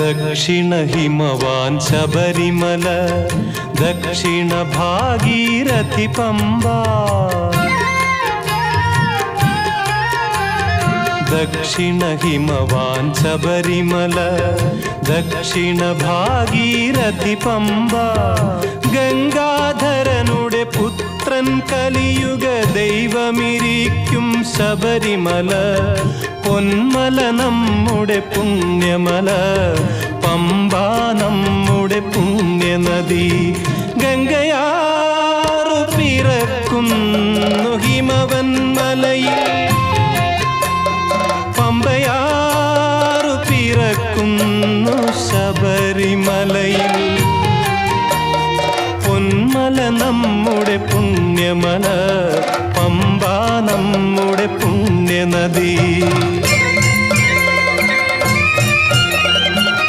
ദക്ഷിണ ഹിമവാൻ ശബരിമല, ദക്ഷിണ ഭാഗീരഥി പമ്പ. ദക്ഷിണ ഹിമവാൻ ശബരിമല, ദക്ഷിണ ഭാഗീരഥി പമ്പ. ഗംഗാധരനുടെ പുത്രൻ കലിയുഗ ദൈവമിരിക്കും ശബരിമല. പൊന്മല നമ്മുടെ പുണ്യമല, പമ്പ നമ്മുടെ പുണ്യനദി. ഗംഗയാറു പിറക്കുന്നു ഹിമവൻ മലയിൽ, പമ്പയാറു പിറക്കുന്നു ശബരിമലയിൽ. പൊന്മല നമ്മുടെ പുണ്യമല, പമ്പ നമ്മുടെ പുണ്യനദി.